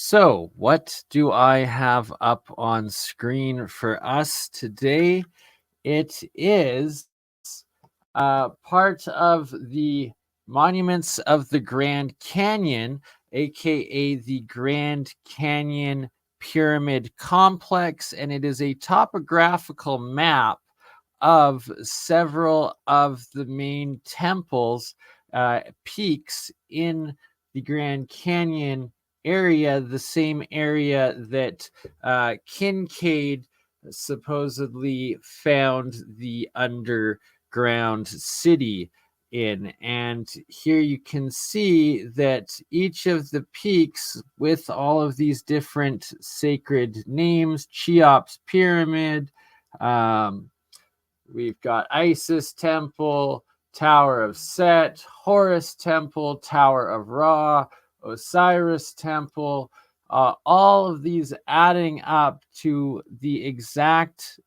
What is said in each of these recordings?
So, what do I have up on screen for us today? It is part of the Monuments of the Grand Canyon, aka the Grand Canyon Pyramid Complex, and it is a topographical map of several of the main temples, peaks in the Grand Canyon area, the same area that Kincaid supposedly found the underground city in. And here you can see that each of the peaks, with all of these different sacred names, Cheops Pyramid, we've got Isis Temple, Tower of Set, Horus Temple, Tower of Ra, Osiris Temple, all of these adding up to the exact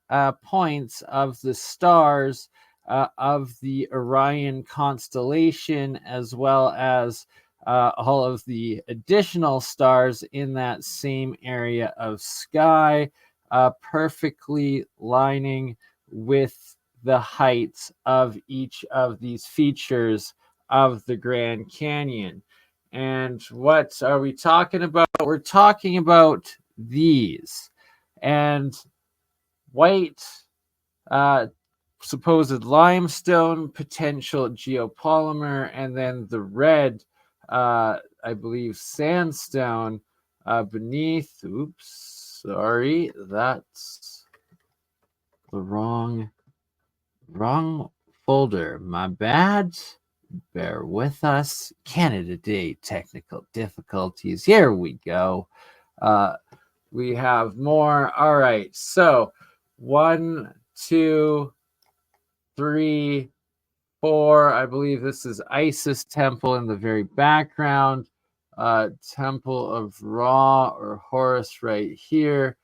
points of the stars of the Orion constellation, as well as all of the additional stars in that same area of sky, perfectly lining with the heights of each of these features of the Grand Canyon. And what are we talking about? We're talking about these. And white, supposed limestone, potential geopolymer, and then the red, I believe, sandstone beneath. Oops, sorry, that's the wrong folder. My bad. Bear with us. Canada Day technical difficulties. Here we go. We have more. All right. So 1, 2, 3, 4. I believe this is Isis Temple in the very background. Temple of Ra or Horus right here.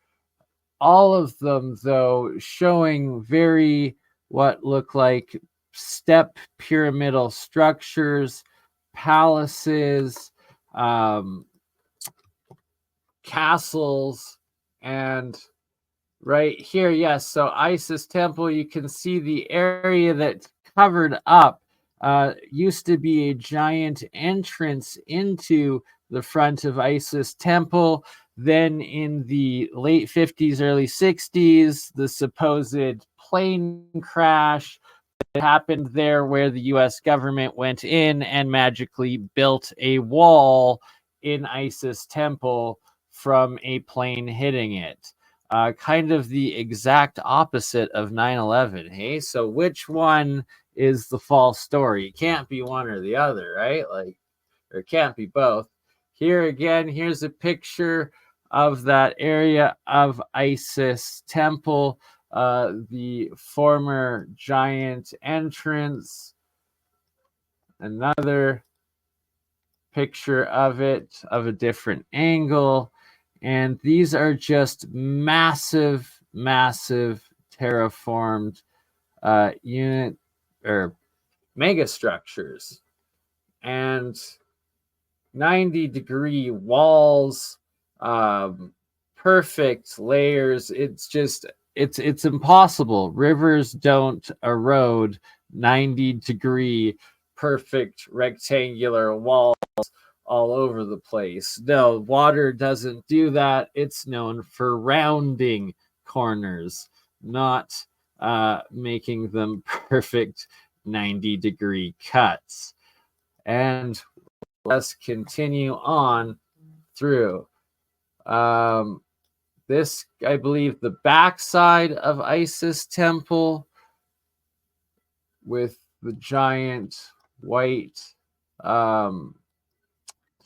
All of them, though, showing very what look like step pyramidal structures, palaces, castles, and right here, yes. So Isis Temple, you can see the area that's covered up used to be a giant entrance into the front of Isis Temple. Then in the late 50s, early 60s, the supposed plane crash that happened there, where the US government went in and magically built a wall in Isis Temple from a plane hitting it. Kind of the exact opposite of 9/11. Hey, so which one is the false story? It can't be one or the other, right? Like, or it can't be both. Here again, here's a picture of that area of Isis Temple, the former giant entrance. Another picture of it of a different angle. And these are just massive terraformed unit or mega structures, and 90-degree walls, perfect layers. It's impossible. Rivers don't erode 90-degree perfect rectangular walls all over the place. No, water doesn't do that. It's known for rounding corners, not making them perfect 90-degree cuts. And let's continue on through. This, I believe, the backside of Isis Temple with the giant white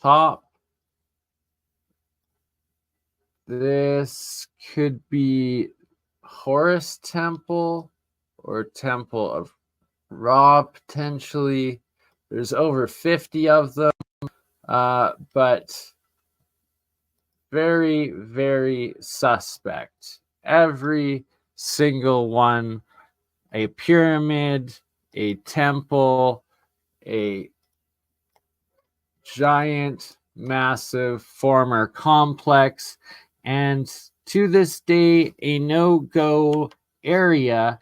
top. This could be Horus Temple or Temple of Ra, potentially. There's over 50 of them, but very, very suspect. Every single one, a pyramid, a temple, a giant massive former complex, and to this day, a no-go area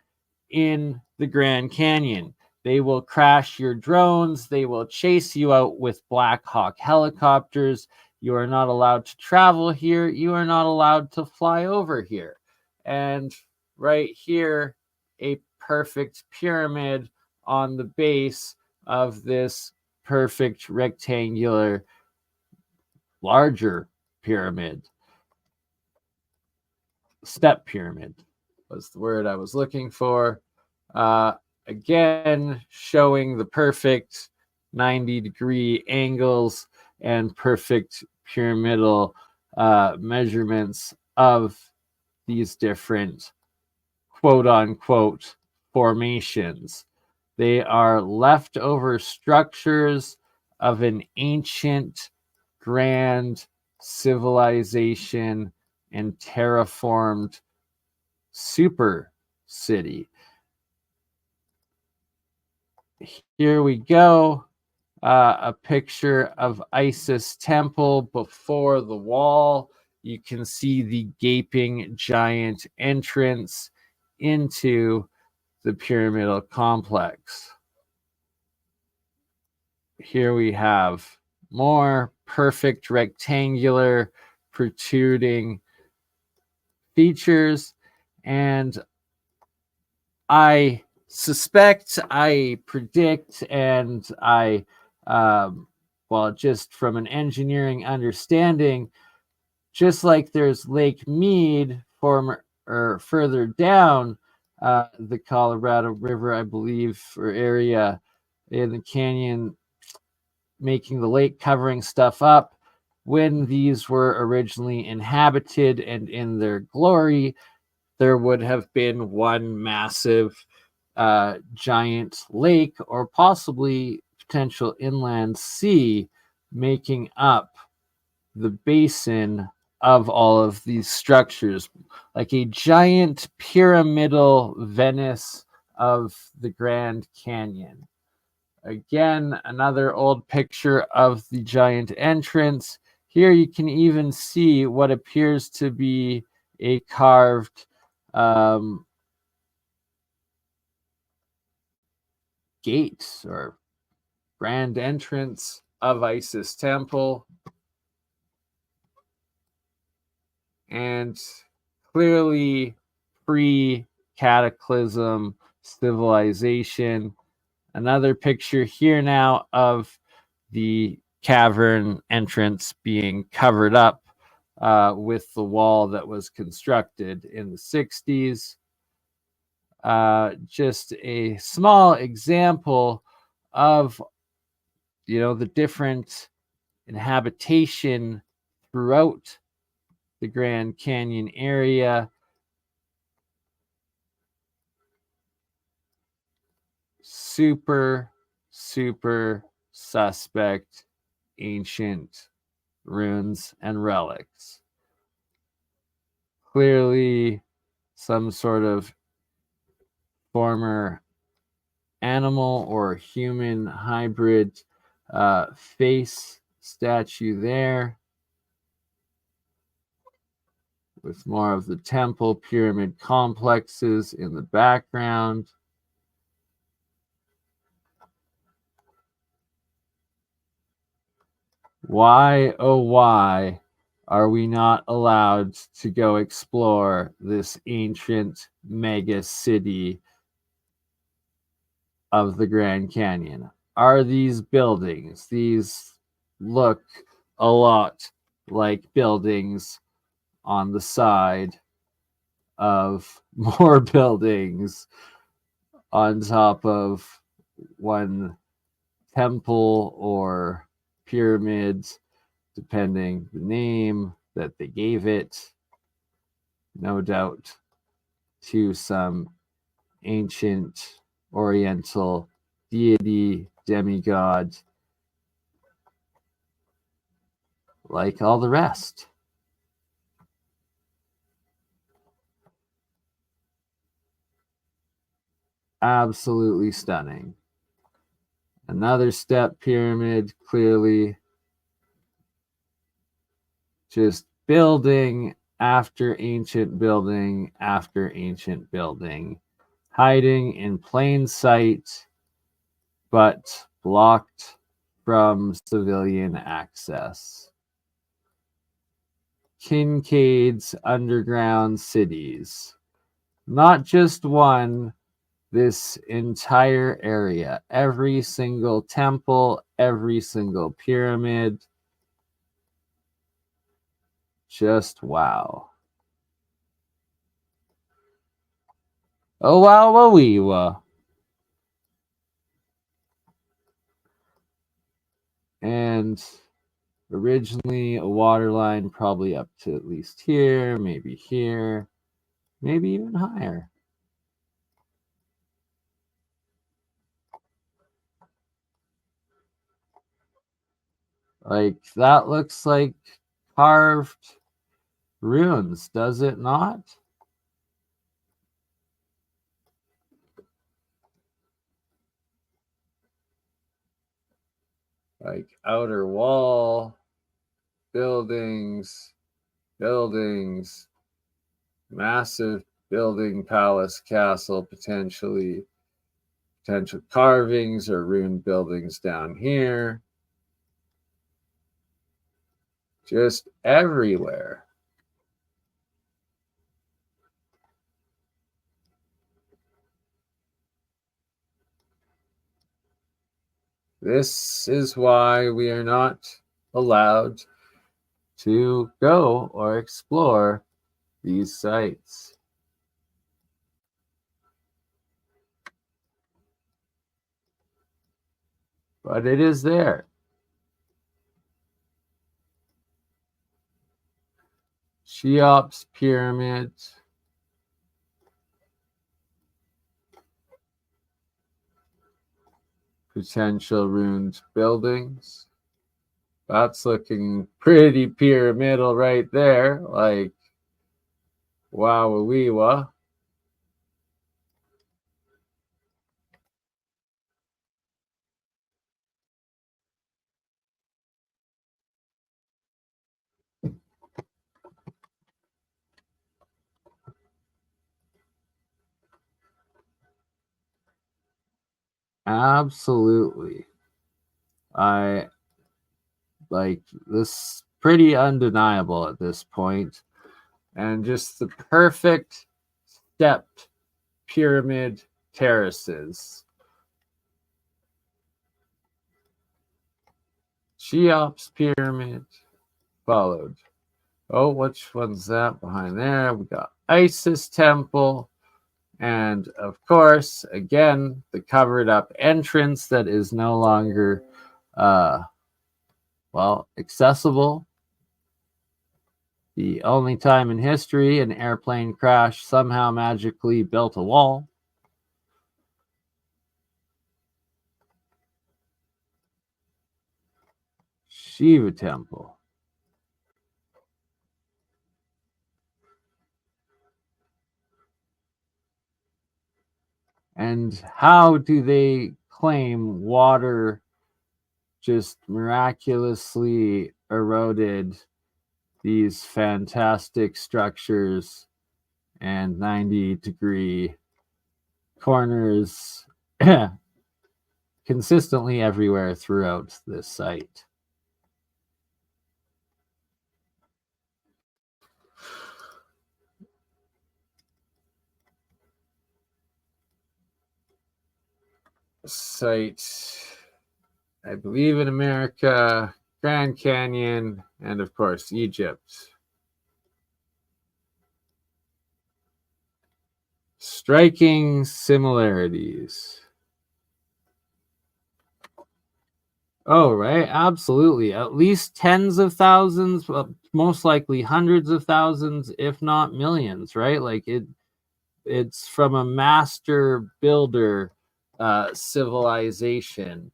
in the Grand Canyon. They will crash your drones. They will chase you out with Black Hawk helicopters. You are not allowed to travel here. You are not allowed to fly over here. And right here, a perfect pyramid on the base of this perfect rectangular, larger pyramid. Step pyramid was the word I was looking for. Again, showing the perfect 90-degree angles and perfect pyramidal measurements of these different quote unquote formations. They are leftover structures of an ancient, grand civilization and terraformed super city. Here we go. A picture of Isis temple before the wall. You can see the gaping giant entrance into the pyramidal complex. Here we have more perfect rectangular protruding features, and I suspect, I predict, and well, just from an engineering understanding, just like there's Lake Mead or further down the Colorado River, I believe, or area in the canyon, making the lake covering stuff up. When these were originally inhabited and in their glory, there would have been one massive giant lake or possibly potential inland sea making up the basin of all of these structures, like a giant pyramidal Venice of the Grand Canyon. Again, another old picture of the giant entrance. Here you can even see what appears to be a carved gate or grand entrance of Isis temple. And clearly pre-cataclysm civilization. Another picture here now of the cavern entrance being covered up with the wall that was constructed in the 60s. Just a small example of, the different inhabitation throughout the Grand Canyon area. Super, super suspect ancient ruins and relics. Clearly some sort of former animal or human hybrid face statue there, with more of the temple pyramid complexes in the background. Why, oh why, are we not allowed to go explore this ancient mega city of the Grand Canyon? Are these buildings? These look a lot like buildings on the side of more buildings on top of one temple or pyramids, depending the name that they gave it. No doubt to some ancient Oriental deity, demigod, like all the rest. Absolutely stunning. Another step pyramid, clearly Just building after ancient building after ancient building, hiding in plain sight, but blocked from civilian access. Kincaid's underground cities. Not just one, this entire area. Every single temple, every single pyramid. Just wow. Oh wow, wow, wee, wow. And originally a water line probably up to at least here, maybe even higher. Like that looks like carved runes, does it not? Like outer wall, buildings, massive building, palace, castle, potential carvings or ruined buildings down here. Just everywhere. This is why we are not allowed to go or explore these sites. But it is there. Cheops Pyramid. Potential ruined buildings. That's looking pretty pyramidal right there. Like, wow, wee wah. Absolutely. I like this, pretty undeniable at this point. And just the perfect stepped pyramid terraces. Cheops Pyramid followed. Oh, which one's that behind there? We got Isis Temple. And of course, again, the covered up entrance that is no longer, accessible. The only time in history an airplane crash somehow magically built a wall. Shiva Temple. And how do they claim water just miraculously eroded these fantastic structures and 90-degree corners consistently everywhere throughout this site? Site, I believe, in America, Grand Canyon, and of course, Egypt. Striking similarities. Oh, right. Absolutely. At least tens of thousands, most likely hundreds of thousands, if not millions, right? Like it's from a master builder civilization.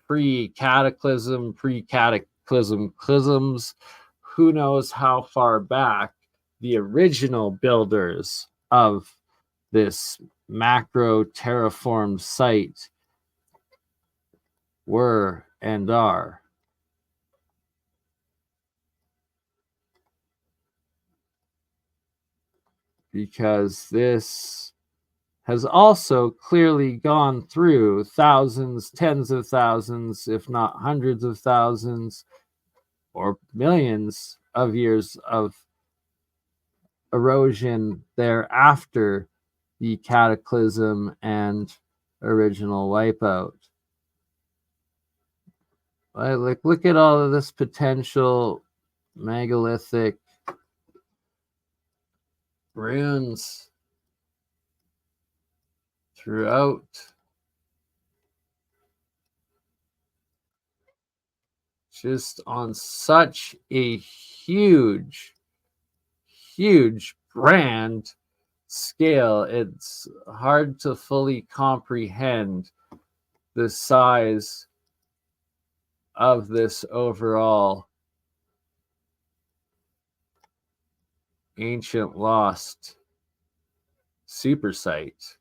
Pre-cataclysms, who knows how far back the original builders of this macro terraformed site were and are. because this has also clearly gone through thousands, tens of thousands, if not hundreds of thousands or millions of years of erosion thereafter the cataclysm and original wipeout. Like, look at all of this potential megalithic runes throughout. Just on such a huge, huge, grand scale, it's hard to fully comprehend the size of this overall ancient lost super site.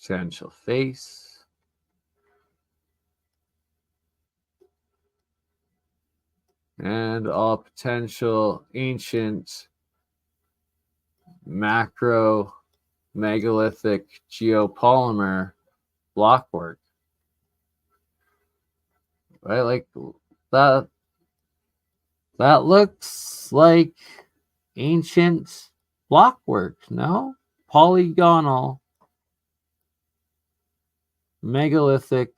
Potential face. And all potential ancient macro megalithic geopolymer blockwork. Right? Like that looks like ancient blockwork, no? Polygonal megalithic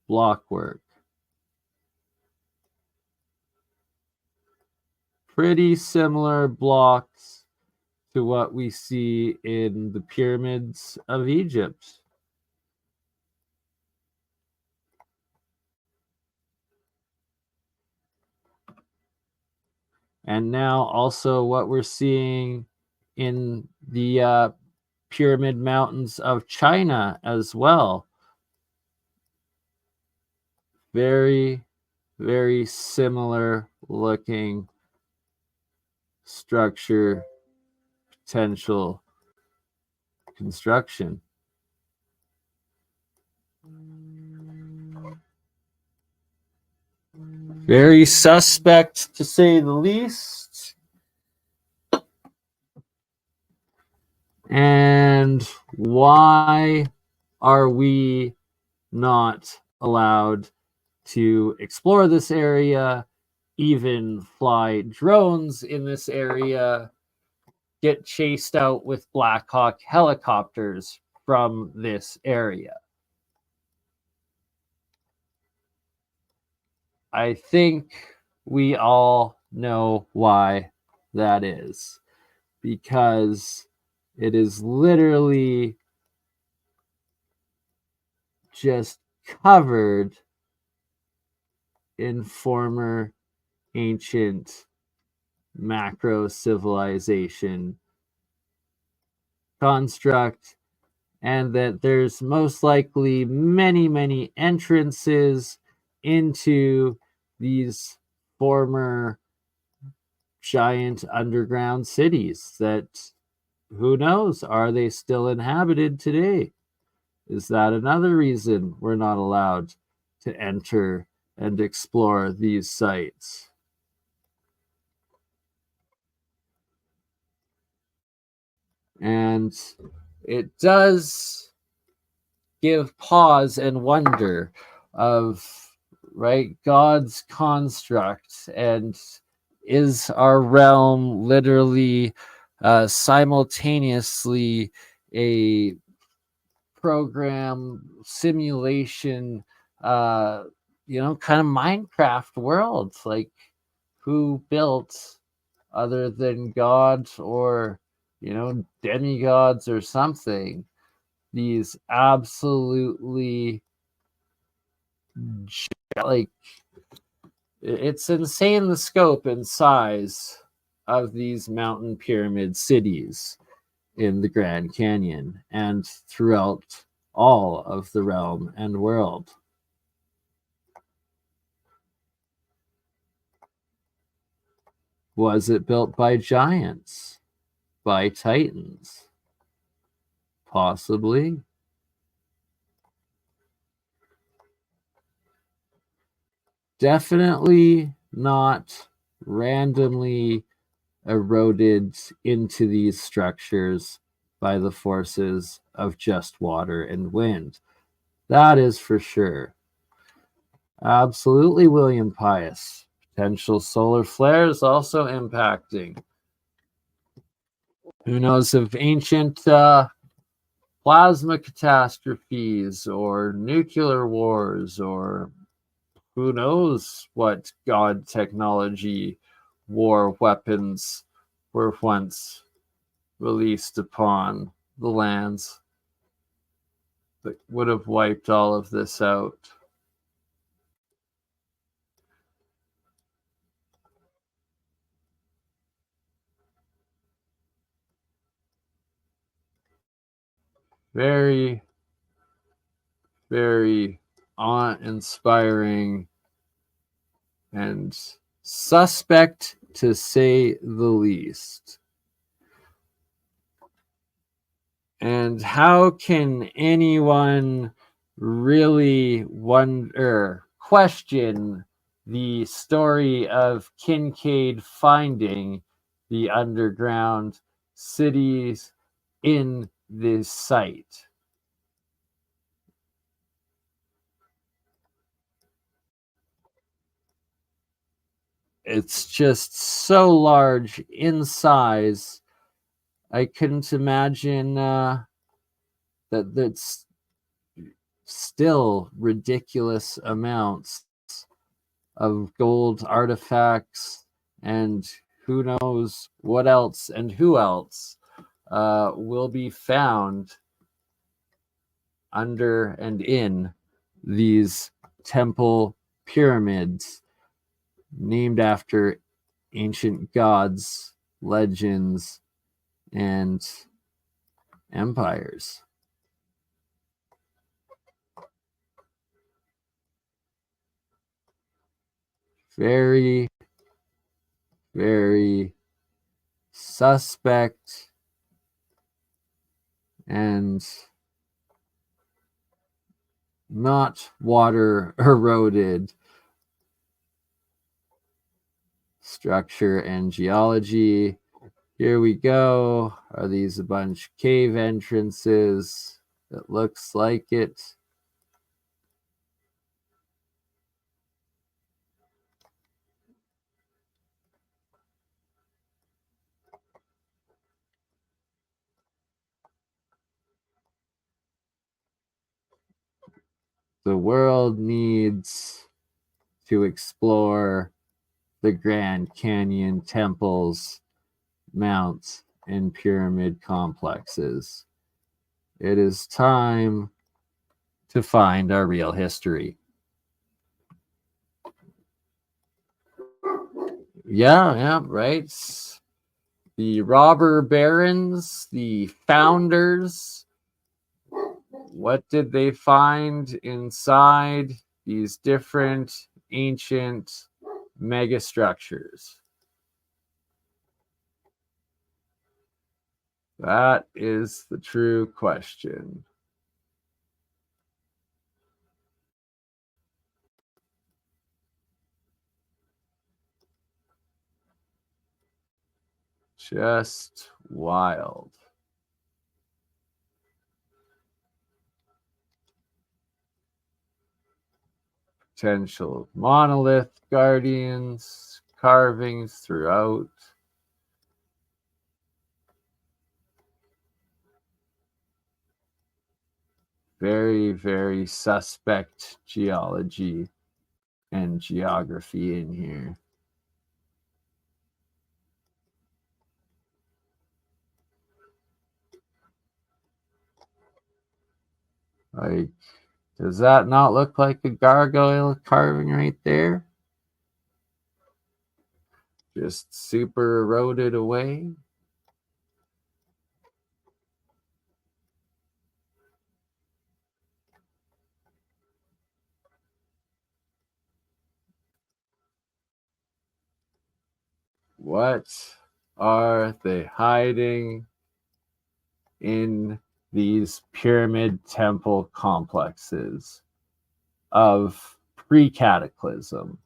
blockwork. Pretty similar blocks to what we see in the pyramids of Egypt. And now also what we're seeing in the pyramid mountains of China as well. Very, very similar looking structure, potential construction. Very suspect, to say the least. And why are we not allowed to explore this area, even fly drones in this area, get chased out with Black Hawk helicopters from this area? I think we all know why that is. Because it is literally just covered in former ancient macro civilization construct, and that there's most likely many, many entrances into these former giant underground cities that, who knows, are they still inhabited today? Is that another reason we're not allowed to enter and explore these sites? And it does give pause and wonder of, right, God's construct, and is our realm literally simultaneously a program simulation, kind of Minecraft world? Like, who built, other than God or demigods or something, these absolutely, like, it's insane the scope and size of these mountain pyramid cities in the Grand Canyon and throughout all of the realm and world? Was it built by giants? By titans? Possibly. Definitely not randomly eroded into these structures by the forces of just water and wind. That is for sure. Absolutely, William Pius. Potential solar flares also impacting. Who knows if ancient plasma catastrophes or nuclear wars, or who knows what god technology war weapons were once released upon the lands that would have wiped all of this out. Very, very awe-inspiring and suspect, to say the least. And how can anyone really wonder, question the story of Kincaid finding the underground cities in this site? It's just so large in size. I couldn't imagine that that's still ridiculous amounts of gold artifacts and who knows what else and who else will be found under and in these temple pyramids named after ancient gods, legends, and empires. Very, very suspect and not water eroded structure and geology. Here we go. Are these a bunch of cave entrances? It looks like it. The world needs to explore the Grand Canyon temples, mounts, and pyramid complexes. It is time to find our real history. Yeah, yeah, right. The robber barons, the founders, what did they find inside these different ancient megastructures? That is the true question. Just wild. Potential monolith guardians, carvings throughout. Very, very suspect geology and geography in here. Like, does that not look like a gargoyle carving right there? Just super eroded away. What are they hiding in these pyramid temple complexes of pre-cataclysm?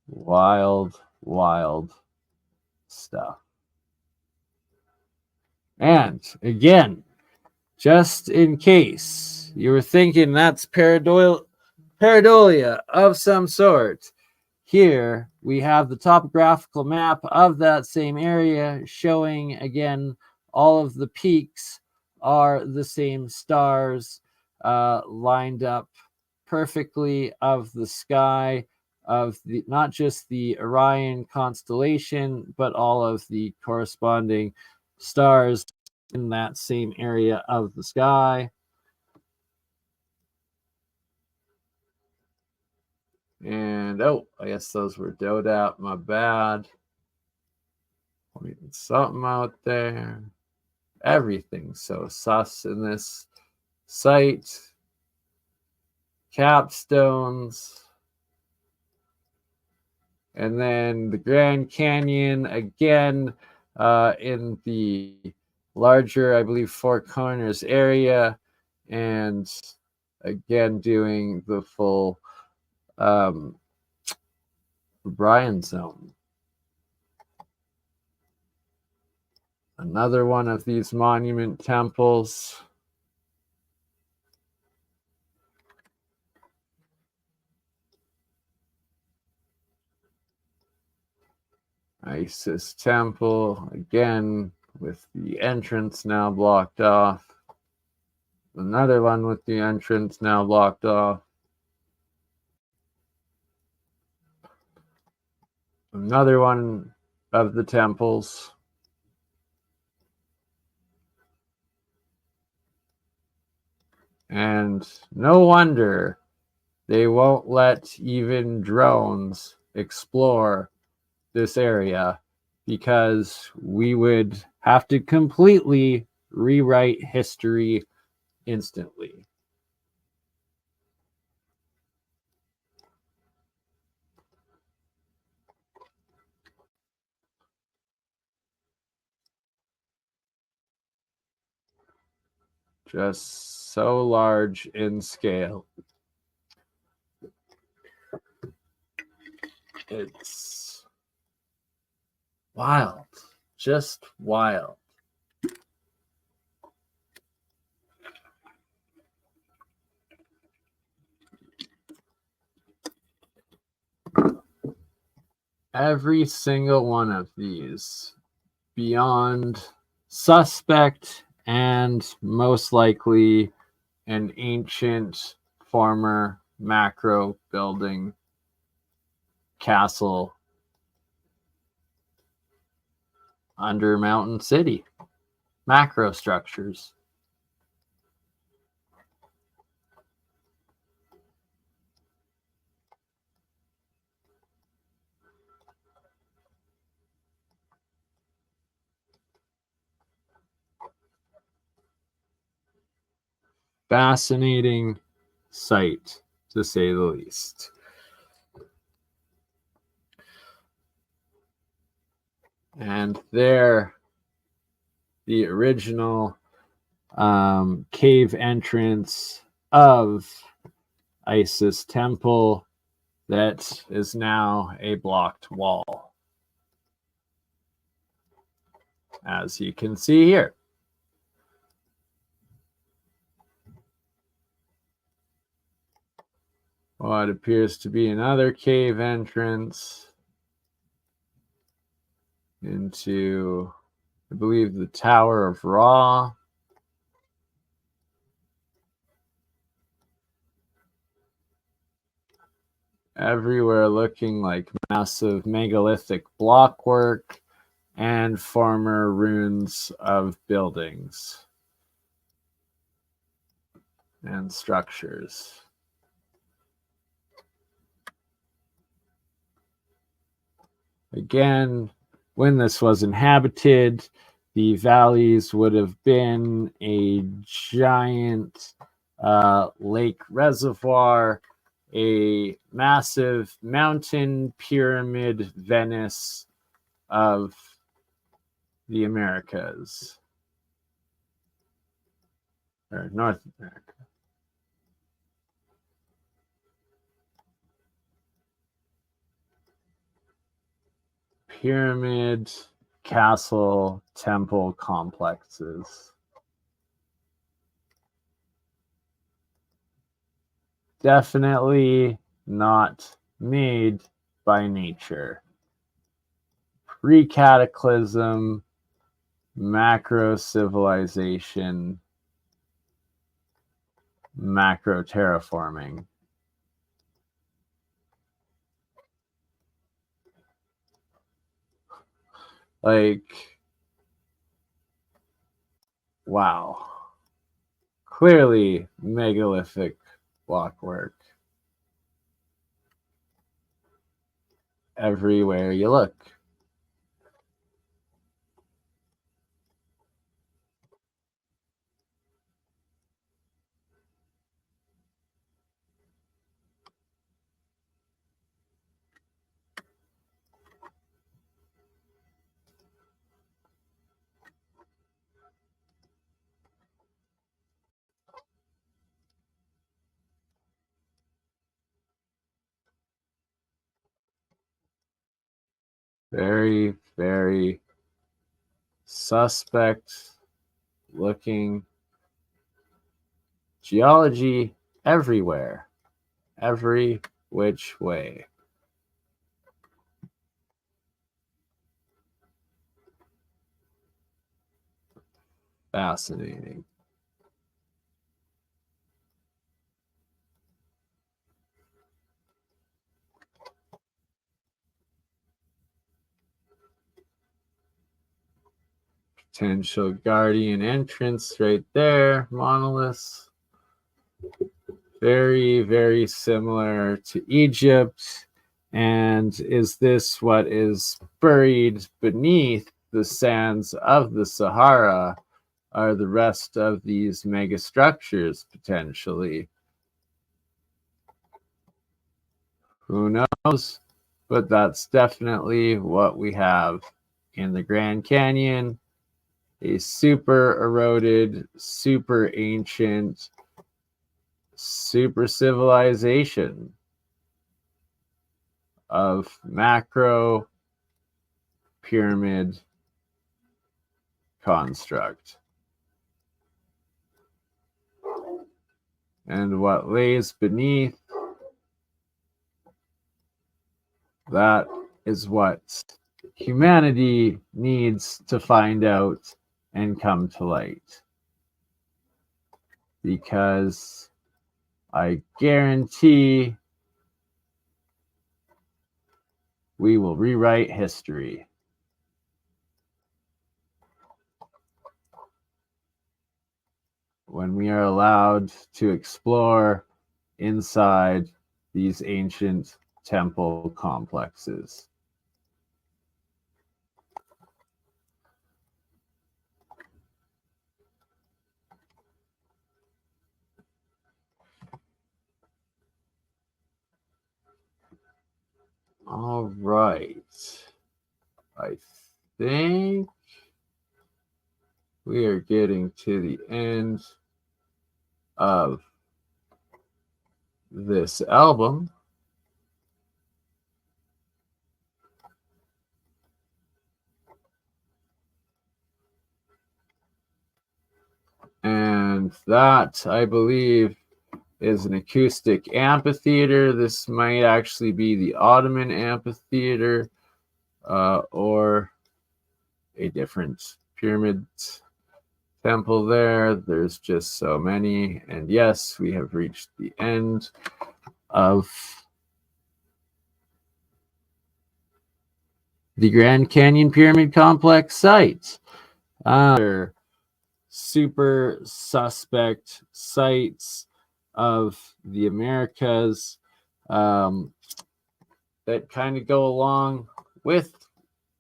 Wild, wild stuff. And again, just in case you were thinking that's pareidolia of some sort, here we have the topographical map of that same area showing again all of the peaks are the same stars lined up perfectly of the sky of the not just the Orion constellation, but all of the corresponding stars in that same area of the sky. And oh, I guess those were Dodap, my bad. Something out there. Everything's so sus in this site. Capstones. And then the Grand Canyon again in the larger, I believe, Four Corners area. And again, doing the full Brian zone. Another one of these monument temples. Isis temple, again, with the entrance now blocked off. Another one with the entrance now blocked off. Another one of the temples. And no wonder they won't let even drones explore this area, because we would have to completely rewrite history instantly. Just so large in scale. It's wild. Just wild. Every single one of these, beyond suspect and most likely an ancient former macro building castle under Mountain City. Macro structures. Fascinating sight, to say the least. And there, the original cave entrance of Isis Temple that is now a blocked wall, as you can see here. What appears to be another cave entrance into, I believe, the Tower of Ra. Everywhere looking like massive megalithic blockwork and former ruins of buildings and structures. Again, when this was inhabited, the valleys would have been a giant lake reservoir, a massive mountain pyramid Venice of the Americas, or North America. Pyramid, castle, temple complexes. Definitely not made by nature. Pre-cataclysm, macro civilization, macro terraforming. Like, wow. Clearly megalithic blockwork everywhere you look. Very, very suspect looking geology everywhere, every which way. Fascinating. Potential guardian entrance right there, monoliths. Very, very similar to Egypt. And is this what is buried beneath the sands of the Sahara? Are the rest of these megastructures potentially? Who knows? But that's definitely what we have in the Grand Canyon. A super eroded, super ancient, super civilization of macro pyramid construct. And what lays beneath, that is what humanity needs to find out and come to light. Because I guarantee we will rewrite history. When we are allowed to explore inside these ancient temple complexes. All right. I think we are getting to the end of this album. And that, I believe, is an acoustic amphitheater. This might actually be the Ottoman amphitheater or a different pyramid temple there. There's just so many. And yes, we have reached the end of the Grand Canyon Pyramid Complex sites. Super suspect sites of the Americas that kind of go along with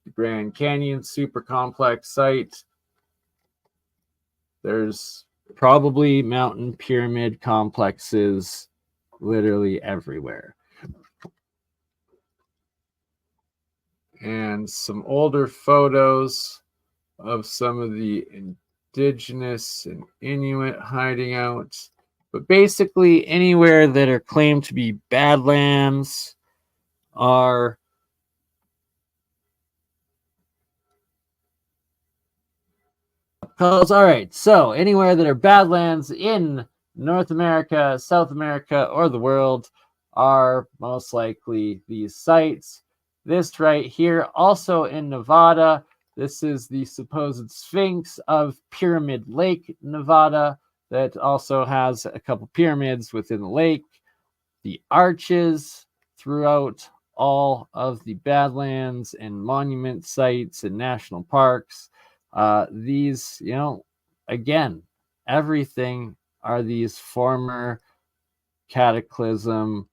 the Grand Canyon super complex site. There's probably mountain pyramid complexes literally everywhere. And some older photos of some of the indigenous and Inuit hiding out. But basically, anywhere that are claimed to be badlands are all right. So anywhere that are badlands in North America, South America, or the world are most likely these sites. This right here, also in Nevada. This is the supposed Sphinx of Pyramid Lake, Nevada, that also has a couple pyramids within the lake. The arches throughout all of the badlands and monument sites and national parks. These, again, everything are these former cataclysm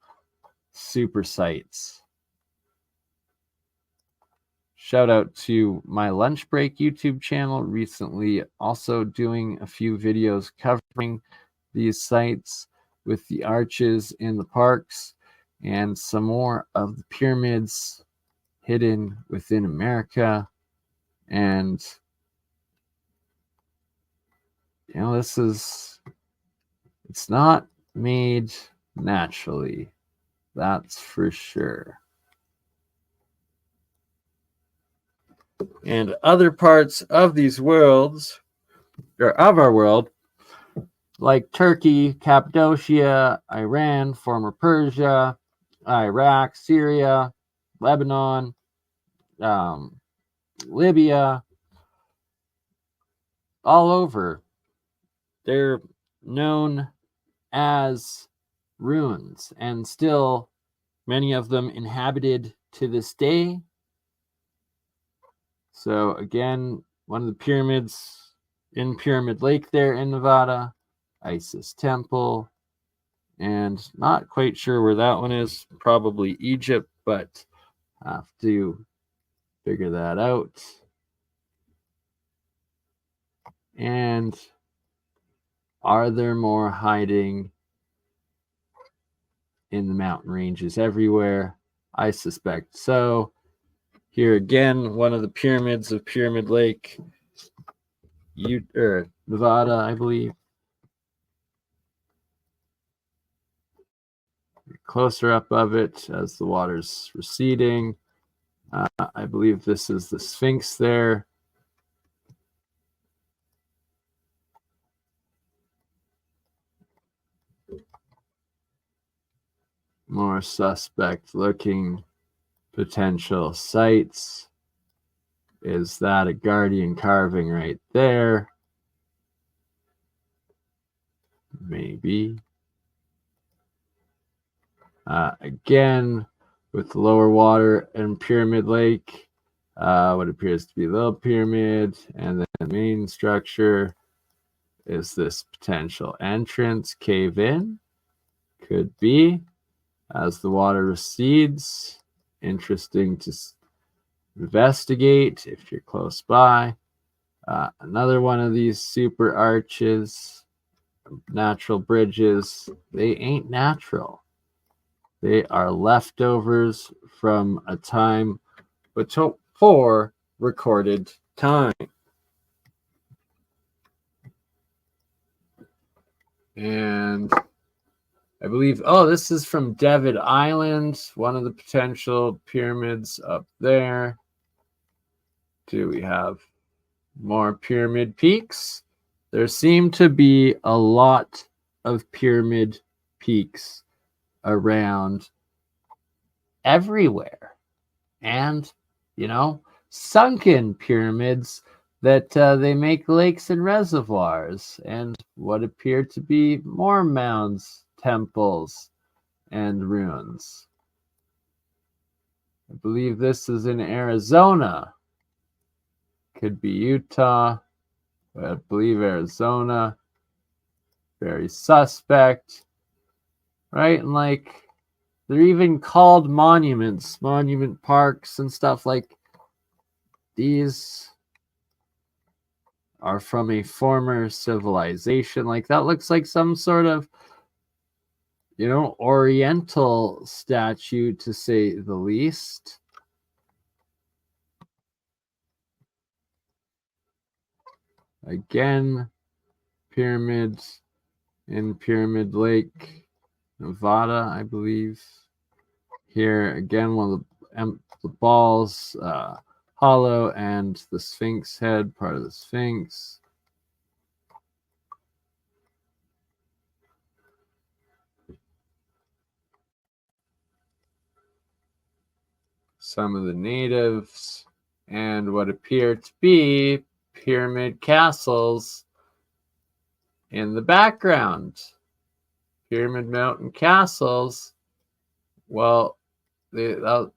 super sites. Shout out to my lunch break YouTube channel, recently also doing a few videos covering these sites with the arches in the parks and some more of the pyramids hidden within America. And it's not made naturally, that's for sure. And other parts of these worlds, or of our world, like Turkey, Cappadocia, Iran, former Persia, Iraq, Syria, Lebanon, Libya, all over, they're known as ruins, and still many of them inhabited to this day. So again, one of the pyramids in Pyramid Lake there in Nevada, Isis Temple, and not quite sure where that one is, probably Egypt, but have to figure that out. And are there more hiding in the mountain ranges everywhere? I suspect so. Here again, one of the pyramids of Pyramid Lake, Nevada, I believe. Closer up of it as the water's receding. I believe this is the Sphinx there. More suspect looking potential sites. Is that a guardian carving right there? Maybe. Again, with the lower water and Pyramid Lake, what appears to be a little pyramid, and then the main structure is this potential entrance cave in. Could be. As the water recedes, interesting to investigate if you're close by. Another one of these super arches, natural bridges, they ain't natural. They are leftovers from a time before recorded time. And I believe, this is from David Island, one of the potential pyramids up there. Do we have more pyramid peaks? There seem to be a lot of pyramid peaks around everywhere. And, sunken pyramids that they make lakes and reservoirs, and what appear to be more mounds, temples, and ruins. I believe this is in Arizona. Could be Utah, but I believe Arizona. Very suspect, right? And they're even called monuments, monument parks and stuff. these are from a former civilization. Like, that looks like some sort of, Oriental statue, to say the least. Again, pyramids in Pyramid Lake, Nevada, I believe. Here, again, one of the balls, hollow, and the Sphinx head, part of the Sphinx. Some of the natives, and what appear to be pyramid castles in the background. Pyramid Mountain castles. Well, I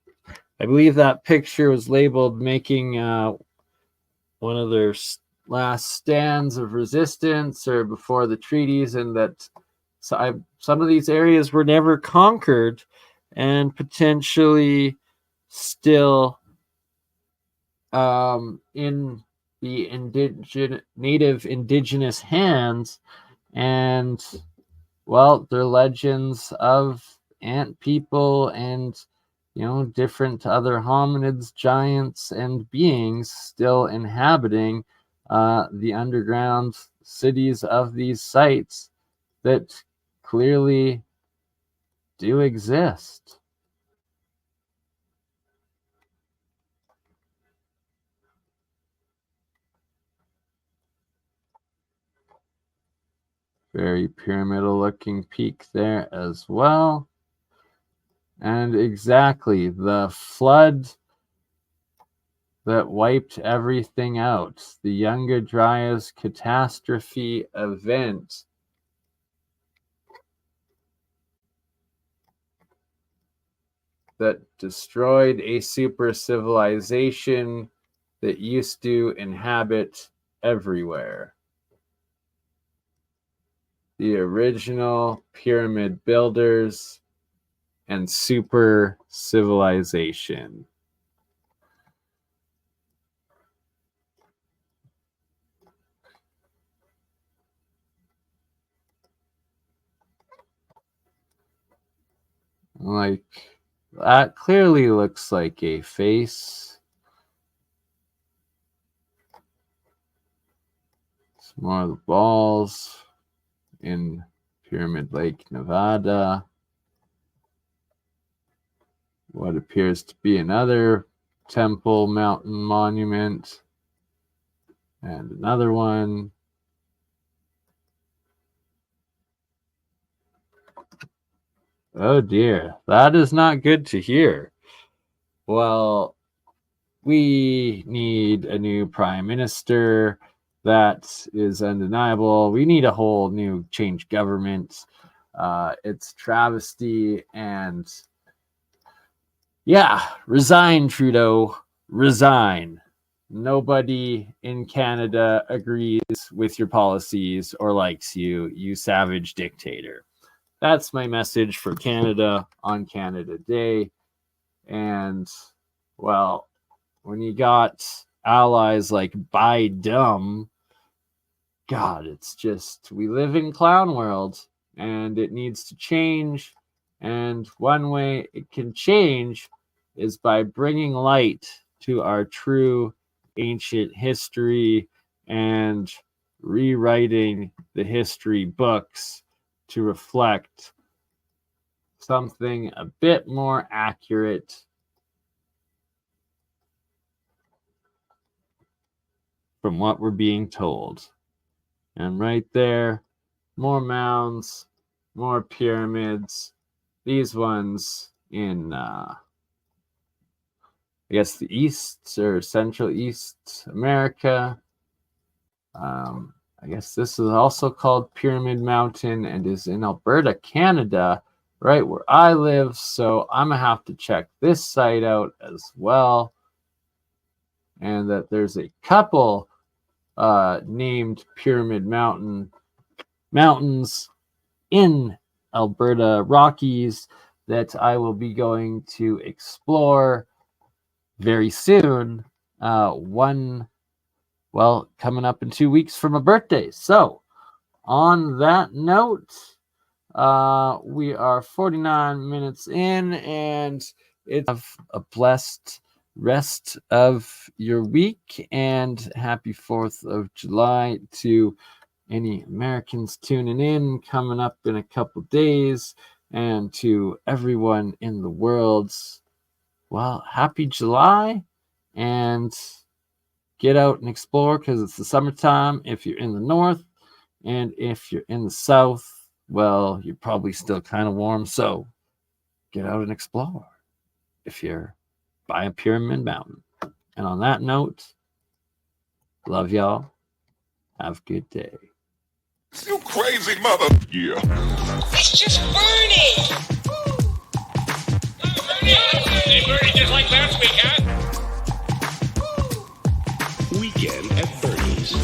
believe that picture was labeled making one of their last stands of resistance or before the treaties, and that some of these areas were never conquered and potentially still in the native indigenous hands. And, well, they're legends of ant people and different other hominids, giants, and beings still inhabiting the underground cities of these sites that clearly do exist. Very pyramidal looking peak there as well. And exactly, the flood that wiped everything out, the Younger Dryas catastrophe event, that destroyed a super civilization that used to inhabit everywhere. The original pyramid builders and super civilization. Like, that clearly looks like a face. Some more of the balls in Pyramid Lake, Nevada. What appears to be another temple mountain monument. And another one. Oh dear, that is not good to hear. Well, we need a new prime minister. That is undeniable. We need a whole new change government. It's travesty, and yeah, resign, Trudeau. Resign. Nobody in Canada agrees with your policies or likes you, you savage dictator. That's my message for Canada on Canada Day. And, well, when you got allies like Buy Dumb, God, it's just, we live in clown world and it needs to change. And one way it can change is by bringing light to our true ancient history and rewriting the history books to reflect something a bit more accurate from what we're being told. And right there, more mounds, more pyramids. These ones in, I guess, the East or Central East America. I guess this is also called Pyramid Mountain and is in Alberta, Canada, right where I live. So I'm going to have to check this site out as well. And that there's a couple named Pyramid Mountains in Alberta Rockies that I will be going to explore very soon. coming up in 2 weeks for my birthday. So, on that note, we are 49 minutes in, and it's a blessed rest of your week, and happy 4th of July to any Americans tuning in coming up in a couple days, and to everyone in the world, well, happy July, and get out and explore because it's the summertime if you're in the north, and if you're in the south, well, you're probably still kind of warm, so get out and explore if you're by a Pyramid Mountain. And on that note, love y'all. Have a good day. You crazy mother. Yeah. It's just BurnEye. Hey, BurnEye just like last week, huh? Weekend at Bernie's.